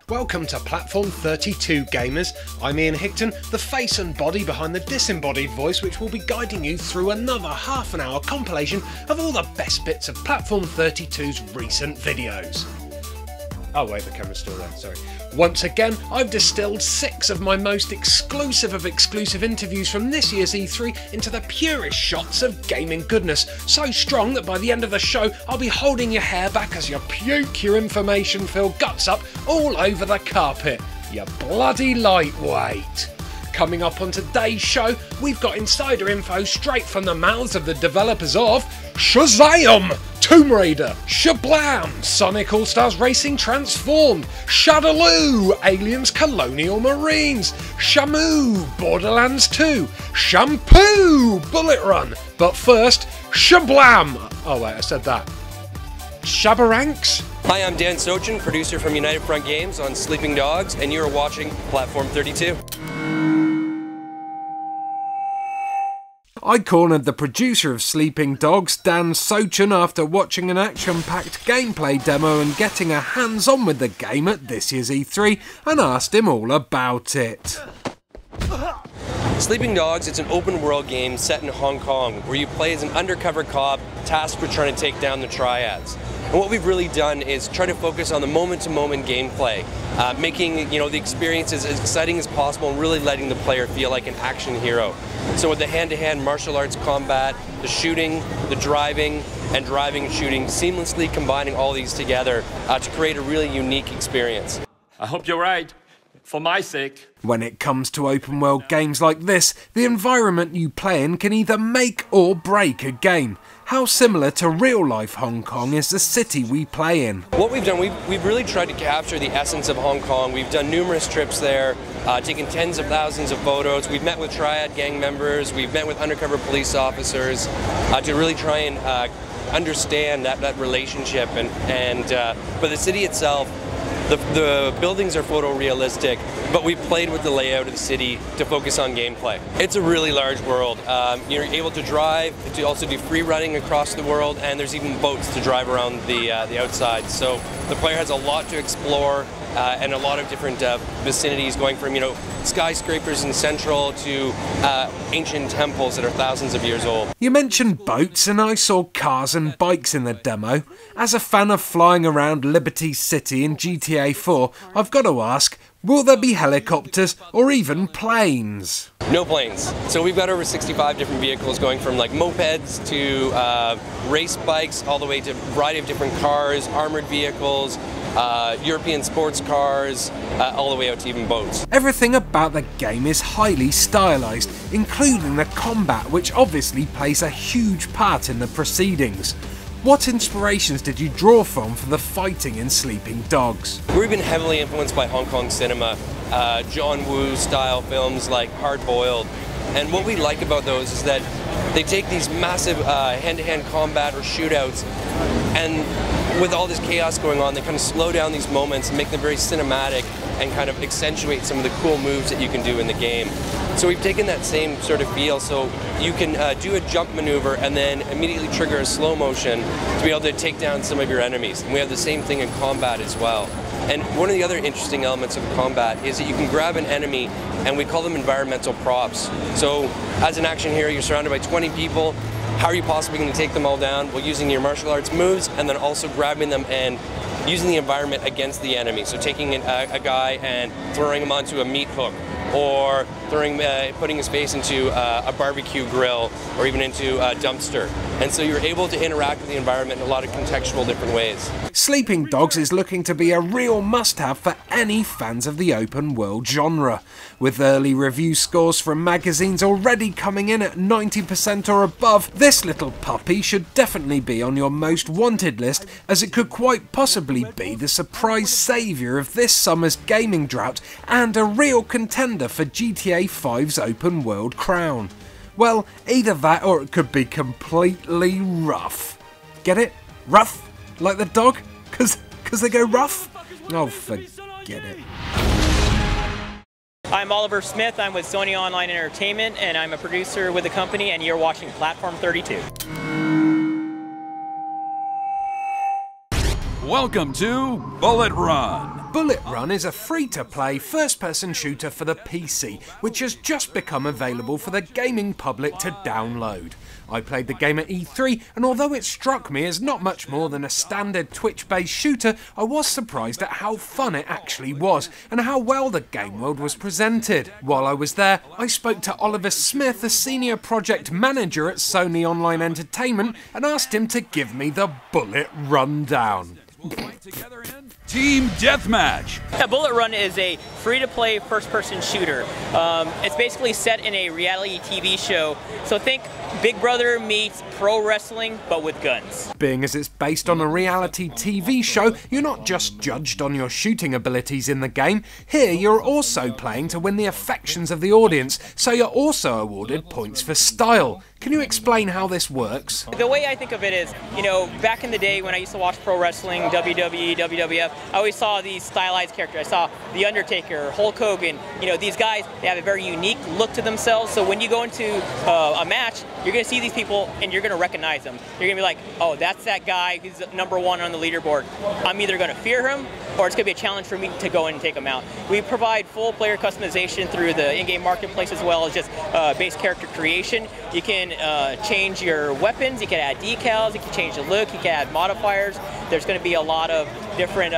Welcome to Platform 32 gamers. I'm Ian Higton, the face and body behind the disembodied voice which will be guiding you through another half an hour compilation of all the best bits of Platform 32's recent videos. Oh wait, the camera's still there, sorry. Once again, I've distilled 6 of my most exclusive of exclusive interviews from this year's E3 into the purest shots of gaming goodness. So strong that by the end of the show, I'll be holding your hair back as you puke your information-filled guts up all over the carpet. You bloody lightweight. Coming up on today's show, we've got insider info straight from the mouths of the developers of Shazam! Tomb Raider, Shablam, Sonic Allstars Racing Transformed, Shadaloo, Aliens Colonial Marines, Shamu, Borderlands 2, Shampoo, Bullet Run. But first, Shablam! Oh wait, I said that. Shabaranks? Hi, I'm Dan Sochin, producer from United Front Games on Sleeping Dogs, and you are watching Platform 32. I cornered the producer of Sleeping Dogs, Dan Sochin, after watching an action-packed gameplay demo and getting a hands-on with the game at this year's E3, and asked him all about it. Sleeping Dogs, it's an open-world game set in Hong Kong, where you play as an undercover cop tasked with trying to take down the triads. And what we've really done is try to focus on the moment-to-moment gameplay, making the experiences as exciting as possible and really letting the player feel like an action hero. So with the hand-to-hand martial arts combat, the shooting, the driving, and shooting, seamlessly combining all these together to create a really unique experience. I hope you're right, for my sake. When it comes to open world games like this, the environment you play in can either make or break a game. How similar to real-life Hong Kong is the city we play in? What we've done, we've really tried to capture the essence of Hong Kong. We've done numerous trips there, taken tens of thousands of photos. We've met with triad gang members, we've met with undercover police officers to really try and understand that relationship. But the city itself, the buildings are photorealistic, but we played with the layout of the city to focus on gameplay. It's a really large world. You're able to drive, to also do free running across the world, and there's even boats to drive around the outside. So the player has a lot to explore and a lot of different vicinities, going from skyscrapers in Central to ancient temples that are thousands of years old. You mentioned boats, and I saw cars and bikes in the demo. As a fan of flying around Liberty City in GTA 4, I've got to ask, will there be helicopters or even planes? No planes. So we've got over 65 different vehicles, going from like mopeds to race bikes, all the way to a variety of different cars, armored vehicles, European sports cars, all the way out to even boats. Everything about the game is highly stylized, including the combat, which obviously plays a huge part in the proceedings. What inspirations did you draw from for the fighting in Sleeping Dogs? We've been heavily influenced by Hong Kong cinema, John Woo style films like Hard Boiled. And what we like about those is that they take these massive hand-to-hand combat or shootouts, and with all this chaos going on, they kind of slow down these moments and make them very cinematic and kind of accentuate some of the cool moves that you can do in the game. So we've taken that same sort of feel, so you can do a jump maneuver and then immediately trigger a slow motion to be able to take down some of your enemies. And we have the same thing in combat as well. And one of the other interesting elements of combat is that you can grab an enemy, and we call them environmental props. So as an action hero, you're surrounded by 20 people. How are you possibly going to take them all down? Well, using your martial arts moves and then also grabbing them and using the environment against the enemy. So taking a guy and throwing him onto a meat hook, or putting his face into a barbecue grill, or even into a dumpster. And so you're able to interact with the environment in a lot of contextual different ways. Sleeping Dogs is looking to be a real must-have for any fans of the open world genre. With early review scores from magazines already coming in at 90% or above, this little puppy should definitely be on your most wanted list, as it could quite possibly be the surprise saviour of this summer's gaming drought and a real contender for GTA 5's open world crown. Well, either that or it could be completely rough. Get it? Rough? Like the dog? Cause they go rough? Oh, forget it. I'm Oliver Smith, I'm with Sony Online Entertainment, and I'm a producer with the company, and you're watching Platform 32. Welcome to Bullet Run. Bullet Run is a free-to-play first-person shooter for the PC, which has just become available for the gaming public to download. I played the game at E3, and although it struck me as not much more than a standard Twitch-based shooter, I was surprised at how fun it actually was, and how well the game world was presented. While I was there, I spoke to Oliver Smith, the senior project manager at Sony Online Entertainment, and asked him to give me the Bullet Rundown. Team Deathmatch. Yeah, Bullet Run is a free-to-play first-person shooter. It's basically set in a reality TV show, so think Big Brother meets pro wrestling, but with guns. Being as it's based on a reality TV show, you're not just judged on your shooting abilities in the game. Here, you're also playing to win the affections of the audience, so you're also awarded points for style. Can you explain how this works? The way I think of it is, you know, back in the day when I used to watch pro wrestling, WWE, WWF, I always saw these stylized characters. I saw The Undertaker, Hulk Hogan. You know, these guys, they have a very unique look to themselves, so when you go into a match, you're going to see these people and you're going to recognize them. You're going to be like, oh, that's that guy who's #1 on the leaderboard. I'm either going to fear him or it's going to be a challenge for me to go in and take him out. We provide full player customization through the in-game marketplace as well as just base character creation. You can change your weapons, you can add decals, you can change the look, you can add modifiers. There's going to be a lot of different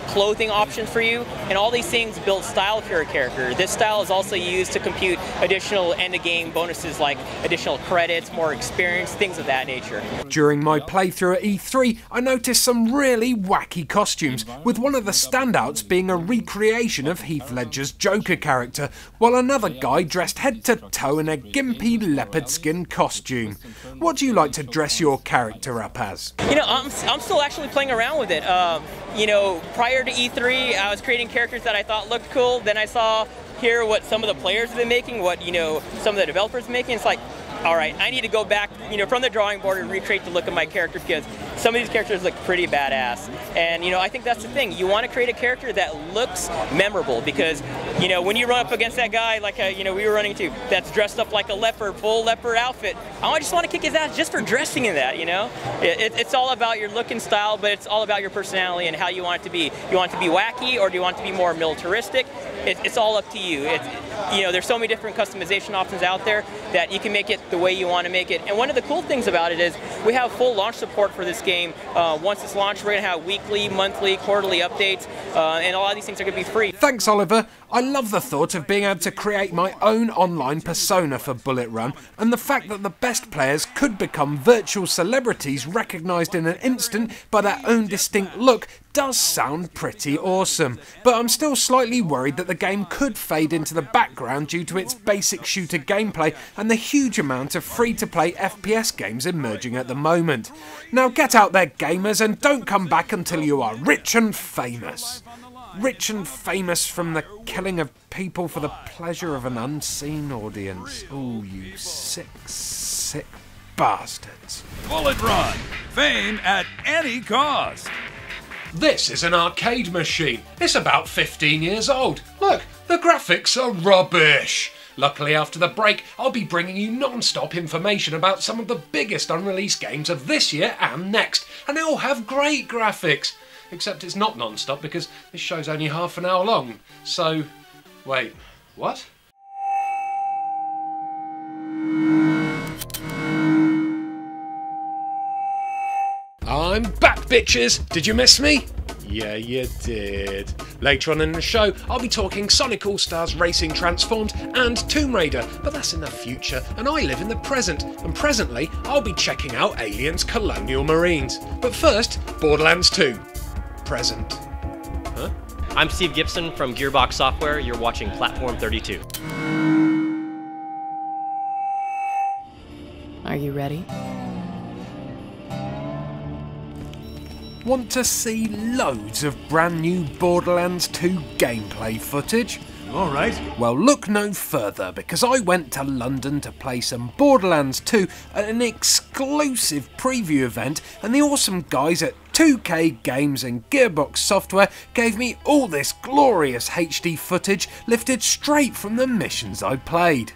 clothing options for you, and all these things build style for your character. This style is also used to compute additional end-of-game bonuses like additional credits, more experience, things of that nature. During my playthrough at E3, I noticed some really wacky costumes, with one of the standouts being a recreation of Heath Ledger's Joker character, while another guy dressed head to toe in a gimpy leopard skin costume. What do you like to dress your character up as? You know, I'm still actually playing around with it. You know, prior to E3, I was creating characters that I thought looked cool. Then I saw here what some of the players have been making, what, you know, some of the developers are making. It's like, all right, I need to go back, you know, from the drawing board and recreate the look of my character because some of these characters look pretty badass. And, you know, I think that's the thing. You want to create a character that looks memorable because, you know, when you run up against that guy like, you know, we were running to, that's dressed up like a leopard, full leopard outfit, I just want to kick his ass just for dressing in that, you know? It's all about your look and style, but it's all about your personality and how you want it to be. You want it to be wacky or do you want it to be more militaristic? It's all up to you. You know, there's so many different customization options out there that you can make it the way you want to make it. And one of the cool things about it is we have full launch support for this game. Once it's launched, we're going to have weekly, monthly, quarterly updates, and a lot of these things are going to be free. Thanks, Oliver. I love the thought of being able to create my own online persona for Bullet Run, and the fact that the best players could become virtual celebrities recognised in an instant by their own distinct look does sound pretty awesome. But I'm still slightly worried that the game could fade into the background due to its basic shooter gameplay and the huge amount of free-to-play FPS games emerging at the moment. Now get out there, gamers, and don't come back until you are rich and famous. Rich and famous from the killing of people for the pleasure of an unseen audience. Oh, you sick, sick bastards. Bullet Run. Fame at any cost. This is an arcade machine. It's about 15 years old. Look, the graphics are rubbish. Luckily, after the break, I'll be bringing you non-stop information about some of the biggest unreleased games of this year and next, and they all have great graphics. Except it's not non-stop because this show's only half an hour long. So, wait, what? I'm back, bitches! Did you miss me? Yeah, you did. Later on in the show, I'll be talking Sonic Allstars Racing Transformed and Tomb Raider, but that's in the future, and I live in the present, and presently, I'll be checking out Aliens Colonial Marines. But first, Borderlands 2. Present. Huh? I'm Steve Gibson from Gearbox Software. You're watching Platform 32. Are you ready? Want to see loads of brand new Borderlands 2 gameplay footage? Alright. Well, look no further, because I went to London to play some Borderlands 2 at an exclusive preview event, and the awesome guys at 2K Games and Gearbox Software gave me all this glorious HD footage lifted straight from the missions I played.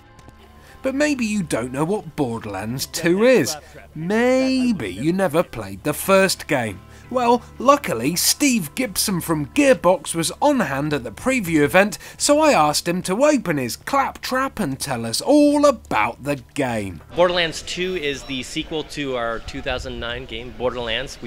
But maybe you don't know what Borderlands 2 is. Maybe you never played the first game. Well, luckily Steve Gibson from Gearbox was on hand at the preview event, so I asked him to open his claptrap and tell us all about the game. Borderlands 2 is the sequel to our 2009 game, Borderlands.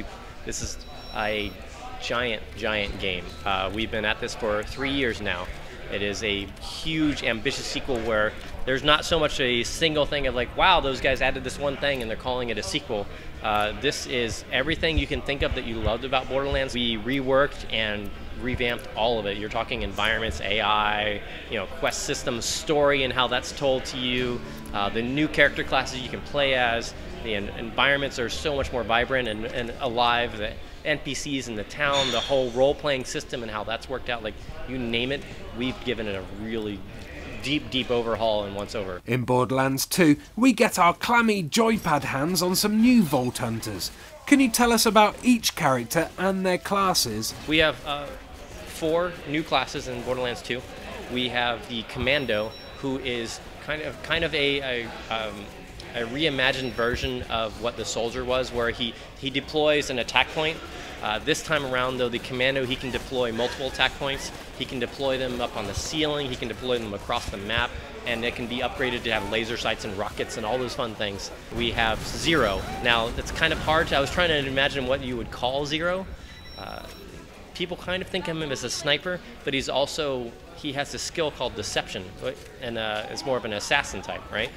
This is a giant game. We've been at this for 3 years now. It is a huge, ambitious sequel where there's not so much a single thing of like, wow, those guys added this one thing and they're calling it a sequel. This is everything you can think of that you loved about Borderlands. We reworked and revamped all of it. You're talking environments, AI, quest systems, story and how that's told to you, the new character classes you can play as. The environments are so much more vibrant and alive. The NPCs in the town, the whole role-playing system and how that's worked out, like you name it, we've given it a really deep overhaul and once over. In Borderlands 2, we get our clammy joypad hands on some new Vault Hunters. Can you tell us about each character and their classes? We have 4 new classes in Borderlands 2. We have the Commando, who is kind of a reimagined version of what the Soldier was, where he deploys an attack point. This time around, though, the Commando, he can deploy multiple attack points. He can deploy them up on the ceiling. He can deploy them across the map, and it can be upgraded to have laser sights and rockets and all those fun things. We have Zero. Now, that's kind of hard. I was trying to imagine what you would call Zero. People kind of think of him as a sniper, but he has a skill called Deception, and it's more of an assassin type, right?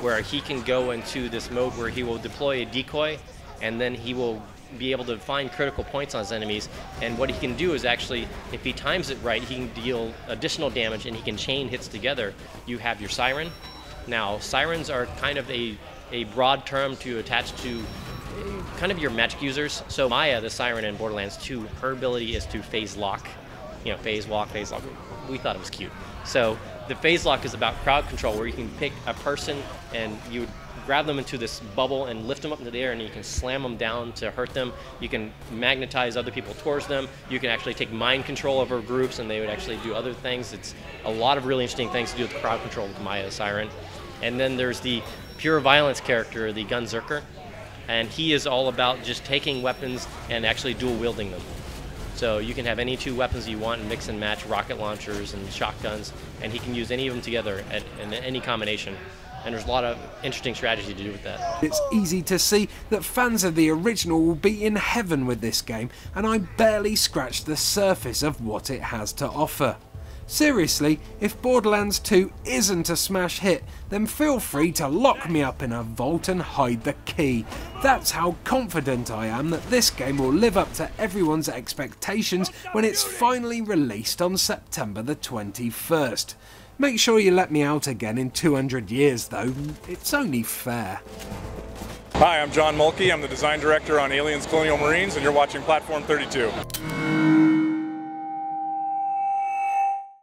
Where he can go into this mode where he will deploy a decoy, and then he will be able to find critical points on his enemies. And what he can do is actually, if he times it right, he can deal additional damage and he can chain hits together. You have your Siren. Now, Sirens are kind of a broad term to attach to kind of your magic users. So Maya, the Siren in Borderlands 2, her ability is to phase lock. Phase walk, phase lock. We thought it was cute. So the phase lock is about crowd control, where you can pick a person and you would grab them into this bubble and lift them up into the air, and you can slam them down to hurt them. You can magnetize other people towards them. You can actually take mind control over groups, and they would actually do other things. It's a lot of really interesting things to do with crowd control with Maya the Siren. And then there's the pure violence character, the Gunzerker, and he is all about just taking weapons and actually dual wielding them. So you can have any 2 weapons you want and mix and match, rocket launchers and shotguns, and he can use any of them together in any combination. And there's a lot of interesting strategy to do with that. It's easy to see that fans of the original will be in heaven with this game, and I barely scratched the surface of what it has to offer. Seriously, if Borderlands 2 isn't a smash hit, then feel free to lock me up in a vault and hide the key. That's how confident I am that this game will live up to everyone's expectations when it's finally released on September the 21st. Make sure you let me out again in 200 years though, it's only fair. Hi, I'm John Mulkey, I'm the design director on Aliens Colonial Marines, and you're watching Platform 32.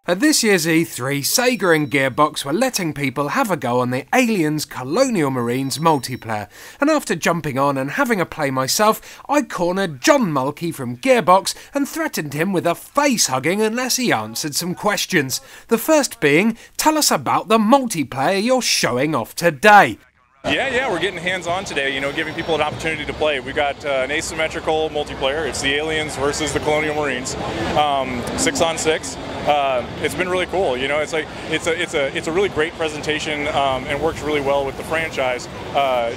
At this year's E3, Sega and Gearbox were letting people have a go on the Aliens Colonial Marines multiplayer, and after jumping on and having a play myself, I cornered John Mulkey from Gearbox and threatened him with a face-hugging unless he answered some questions. The first being, tell us about the multiplayer you're showing off today. Yeah, we're getting hands-on today, giving people an opportunity to play. We've got an asymmetrical multiplayer. It's the Aliens versus the Colonial Marines, 6 on 6. It's been really cool. It's a really great presentation and works really well with the franchise.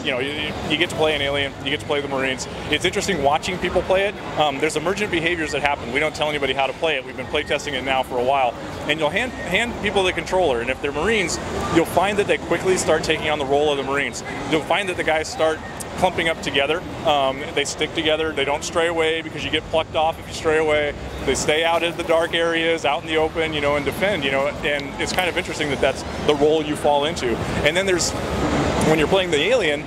You get to play an Alien, you get to play the Marines. It's interesting watching people play it. There's emergent behaviors that happen. We don't tell anybody how to play it. We've been playtesting it now for a while, and you'll hand people the controller, and if they're Marines, you'll find that they quickly start taking on the role of the Marines. You'll find that the guys start clumping up together. They stick together. They don't stray away because you get plucked off if you stray away. They stay out in the dark areas, out in the open, and defend, and it's kind of interesting that that's the role you fall into. And then there's, when you're playing the Alien,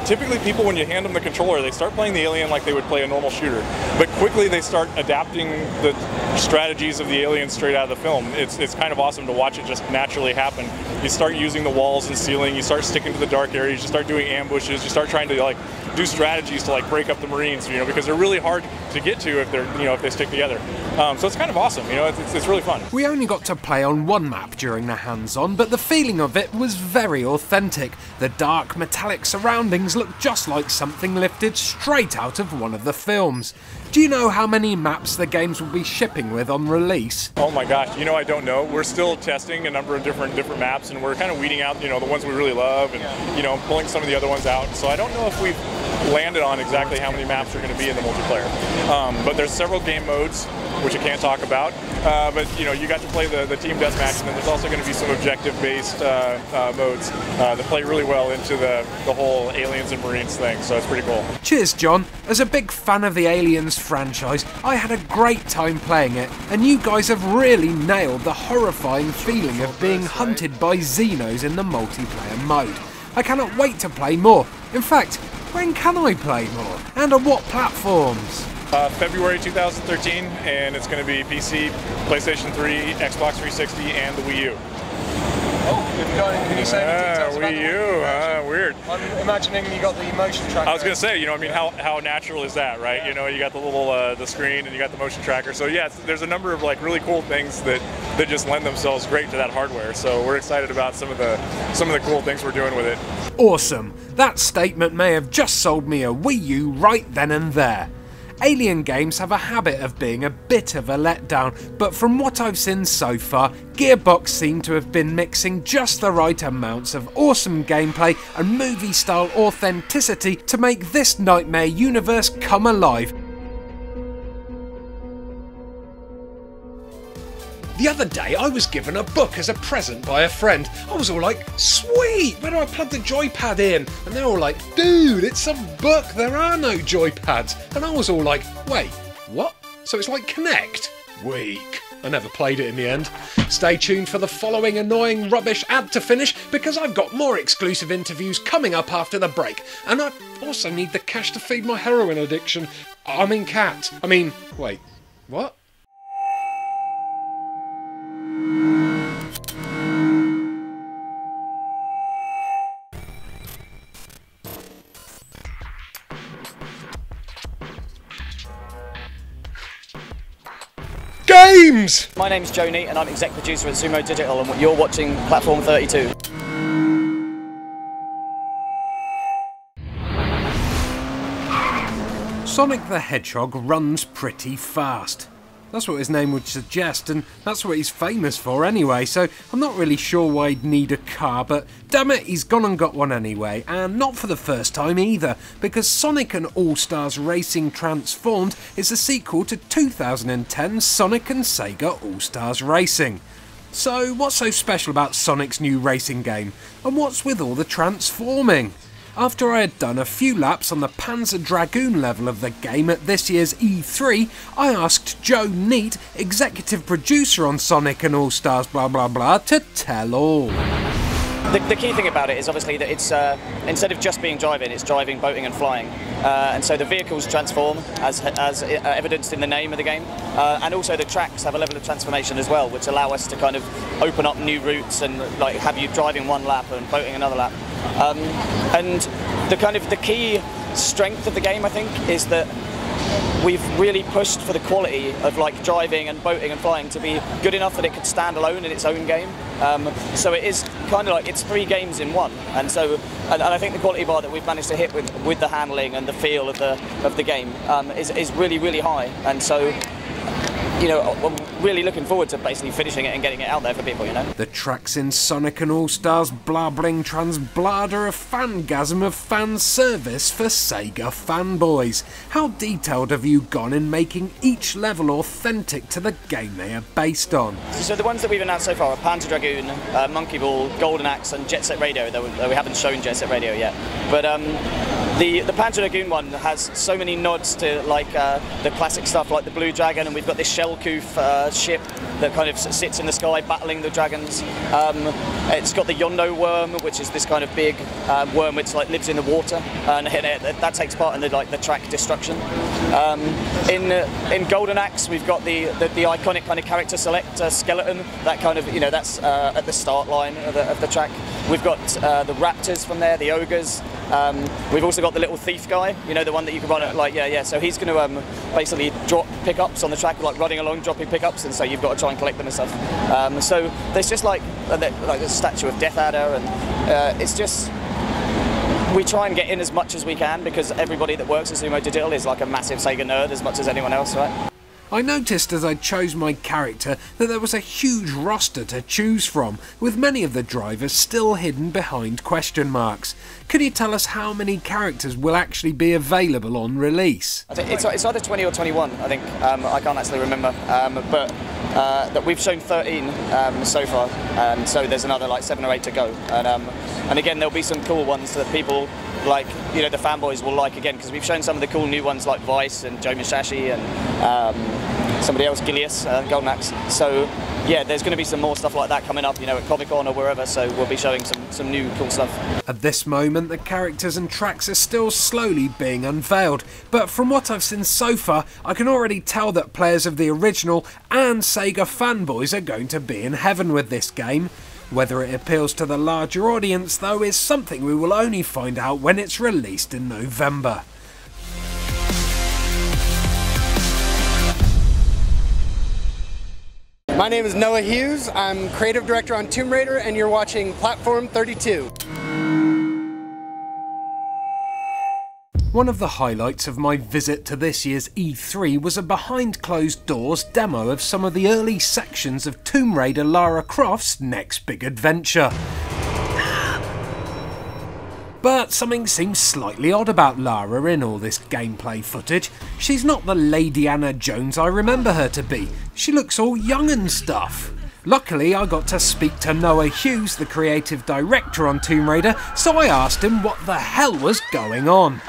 typically people, when you hand them the controller, they start playing the Alien like they would play a normal shooter. But quickly they start adapting the strategies of the Alien straight out of the film. It's kind of awesome to watch it just naturally happen. You start using the walls and ceiling, you start sticking to the dark areas, you start doing ambushes, you start trying to do strategies to break up the Marines, because they're really hard to get to if they're, if they stick together. So it's kind of awesome, it's really fun. We only got to play on one map during the hands-on, but the feeling of it was very authentic. The dark metallic surround surroundings look just like something lifted straight out of one of the films. Do you know how many maps the games will be shipping with on release? Oh my gosh, you know, I don't know. We're still testing a number of different maps, and we're kind of weeding out, you know, the ones we really love, and you know, pulling some of the other ones out. So I don't know if we've landed on exactly how many maps are going to be in the multiplayer. But there's several game modes which I can't talk about. But you know, you got to play the team deathmatch, and then there's also going to be some objective-based modes that play really well into the whole Aliens and Marines thing. So it's pretty cool. Cheers, John. As a big fan of the Aliens franchise, I had a great time playing it, and you guys have really nailed the horrifying feeling of being hunted by Xenos in the multiplayer mode. I cannot wait to play more. In fact, when can I play more? And on what platforms? February 2013, and it's going to be PC, PlayStation 3, Xbox 360, and the Wii U. Oh, can you say any details about Wii U, weird. I'm imagining you got the motion tracker. I was going to say, you know, I mean, how natural is that, right? You know, you got the little the screen, and you got the motion tracker. So yeah, there's a number of like really cool things that just lend themselves great to that hardware. So we're excited about some of the cool things we're doing with it. Awesome. That statement may have just sold me a Wii U right then and there. Alien games have a habit of being a bit of a letdown, but from what I've seen so far, Gearbox seem to have been mixing just the right amounts of awesome gameplay and movie-style authenticity to make this nightmare universe come alive. The other day I was given a book as a present by a friend. I was all like, sweet, where do I plug the joypad in? And they're all like, dude, it's a book, there are no joypads. And I was all like, wait, what? So it's like Kinect? Weak. I never played it in the end. Stay tuned for the following annoying rubbish ad to finish, because I've got more exclusive interviews coming up after the break. And I also need the cash to feed my heroin addiction. Wait, what? Games! My name's Joni and I'm exec producer at Sumo Digital, and you're watching Platform 32. Sonic the Hedgehog runs pretty fast. That's what his name would suggest, and that's what he's famous for anyway, so I'm not really sure why he'd need a car, but damn it, he's gone and got one anyway, and not for the first time either, because Sonic and Allstars Racing Transformed is a sequel to 2010's Sonic and Sega All-Stars Racing. So what's so special about Sonic's new racing game, and what's with all the transforming? After I had done a few laps on the Panzer Dragoon level of the game at this year's E3, I asked Joe Neat, executive producer on Sonic and All-Stars blah blah blah, to tell all. The key thing about it is obviously that it's instead of just being driving, it's driving, boating and flying. And so the vehicles transform as evidenced in the name of the game, and also the tracks have a level of transformation as well, which allow us to kind of open up new routes and like have you driving one lap and boating another lap. And the key strength of the game, I think, is that we've really pushed for the quality of like driving and boating and flying to be good enough that it could stand alone in its own game. So it is kind of like it's 3 games in one, and so and I think the quality bar that we've managed to hit with the handling and the feel of the game is really, really high, and so. You know, I'm really looking forward to basically finishing it and getting it out there for people, you know. The tracks in Sonic and All-Stars Blarbling Transblad are a fangasm of fan service for Sega fanboys. How detailed have you gone in making each level authentic to the game they are based on? So the ones that we've announced so far are Panzer Dragoon, Monkey Ball, Golden Axe and Jet Set Radio, though we haven't shown Jet Set Radio yet. But the Panzer Dragoon one has so many nods to like the classic stuff like the Blue Dragon, and we've got this Shellcoof ship that kind of sits in the sky battling the dragons. It's got the Yondo worm, which is this kind of big worm which like lives in the water, and that takes part in the track destruction. In Golden Axe we've got the iconic kind of character select skeleton, that kind of, you know, that's at the start line of the track. We've got the raptors from there, the ogres. We've also got the little thief guy, you know, the one that you can run at, like, yeah. So he's going to basically drop pickups on the track, like running along, dropping pickups, and so you've got to try and collect them and stuff. So there's just like a statue of Death Adder, and it's just we try and get in as much as we can because everybody that works at Sumo Digital is like a massive Sega nerd as much as anyone else, right? I noticed as I chose my character that there was a huge roster to choose from, with many of the drivers still hidden behind question marks. Could you tell us how many characters will actually be available on release? I think it's either 20 or 21, I think. I can't actually remember, but that we've shown 13 so far, and so there's another like 7 or 8 to go. And again, there'll be some cool ones that people like, you know, the fanboys will like again, because we've shown some of the cool new ones like Vice and Joe Musashi and somebody else, Gilius, Golden Axe. So yeah, there's going to be some more stuff like that coming up, you know, at Comic-Con or wherever, so we'll be showing some new cool stuff. At this moment, the characters and tracks are still slowly being unveiled, but from what I've seen so far, I can already tell that players of the original and Sega fanboys are going to be in heaven with this game. Whether it appeals to the larger audience, though, is something we will only find out when it's released in November. My name is Noah Hughes, I'm creative director on Tomb Raider, and you're watching Platform 32. One of the highlights of my visit to this year's E3 was a behind closed doors demo of some of the early sections of Tomb Raider Lara Croft's next big adventure. But something seems slightly odd about Lara in all this gameplay footage. She's not the Lady Anna Jones I remember her to be. She looks all young and stuff. Luckily, I got to speak to Noah Hughes, the creative director on Tomb Raider, so I asked him what the hell was going on.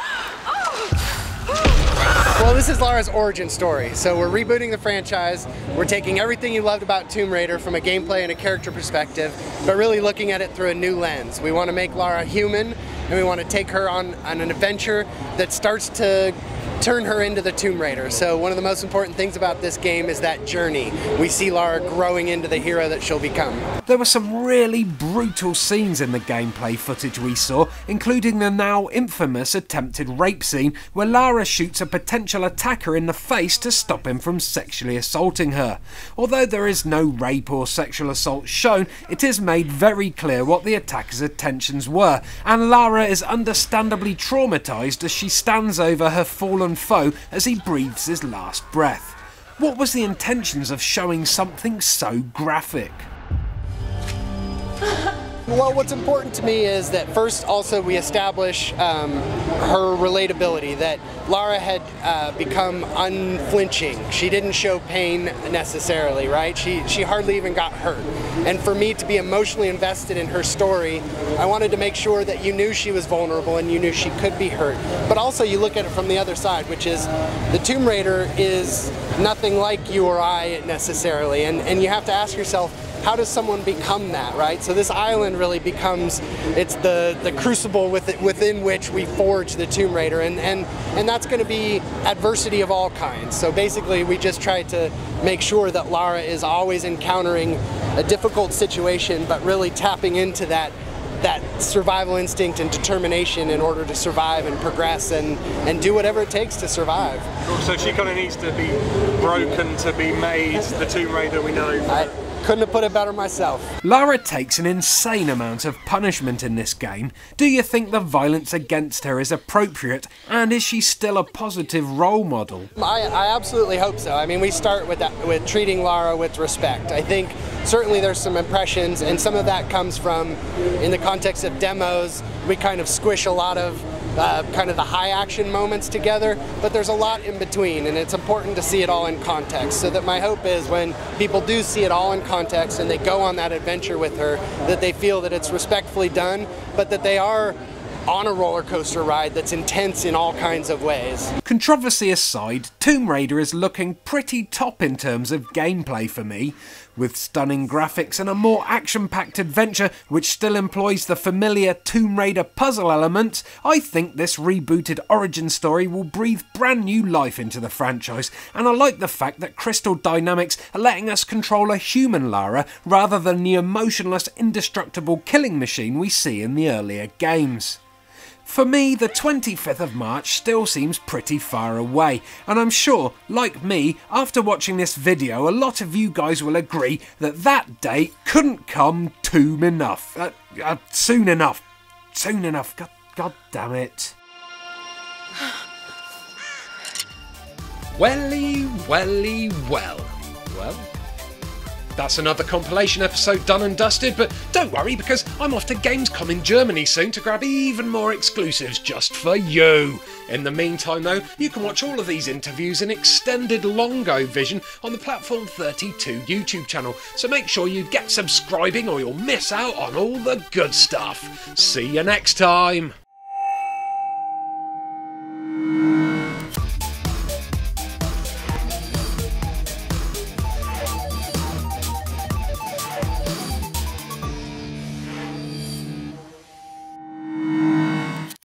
Well, this is Lara's origin story. So we're rebooting the franchise. We're taking everything you loved about Tomb Raider from a gameplay and a character perspective, but really looking at it through a new lens. We want to make Lara human, and we want to take her on an adventure that starts to turn her into the Tomb Raider. So one of the most important things about this game is that journey. We see Lara growing into the hero that she'll become. There were some really brutal scenes in the gameplay footage we saw, including the now infamous attempted rape scene where Lara shoots a potential attacker in the face to stop him from sexually assaulting her. Although there is no rape or sexual assault shown, it is made very clear what the attacker's intentions were, and Lara is understandably traumatised as she stands over her fallen foe as he breathes his last breath. What was the intentions of showing something so graphic? Well, what's important to me is that first also we establish her relatability, that Lara had become unflinching. She didn't show pain necessarily, right? She hardly even got hurt. And for me to be emotionally invested in her story, I wanted to make sure that you knew she was vulnerable and you knew she could be hurt. But also you look at it from the other side, which is the Tomb Raider is nothing like you or I necessarily, and you have to ask yourself, how does someone become that, right? So this island really becomes, it's the crucible within which we forge the Tomb Raider, and that's going to be adversity of all kinds. So basically we just try to make sure that Lara is always encountering a difficult situation, but really tapping into that survival instinct and determination in order to survive and progress and do whatever it takes to survive. So she kind of needs to be broken to be made the Tomb Raider we know. I couldn't have put it better myself. Lara takes an insane amount of punishment in this game. Do you think the violence against her is appropriate, and is she still a positive role model? I absolutely hope so. I mean, we start with treating Lara with respect. I think certainly there's some impressions, and some of that comes from, in the context of demos, we kind of squish a lot of kind of the high action moments together, but there's a lot in between, and it's important to see it all in context, so that my hope is when people do see it all in context and they go on that adventure with her, that they feel that it's respectfully done, but that they are on a roller coaster ride that's intense in all kinds of ways. Controversy aside, Tomb Raider is looking pretty top in terms of gameplay for me. With stunning graphics and a more action-packed adventure which still employs the familiar Tomb Raider puzzle elements, I think this rebooted origin story will breathe brand new life into the franchise, and I like the fact that Crystal Dynamics are letting us control a human Lara rather than the emotionless, indestructible killing machine we see in the earlier games. For me, the 25th of March still seems pretty far away, and I'm sure, like me, after watching this video, a lot of you guys will agree that that date couldn't come soon enough. Soon enough. God God damn it. Welly, welly, well. Well, that's another compilation episode done and dusted, but don't worry because I'm off to Gamescom in Germany soon to grab even more exclusives just for you. In the meantime though, you can watch all of these interviews in extended longo vision on the Platform32 YouTube channel, so make sure you get subscribing or you'll miss out on all the good stuff. See you next time.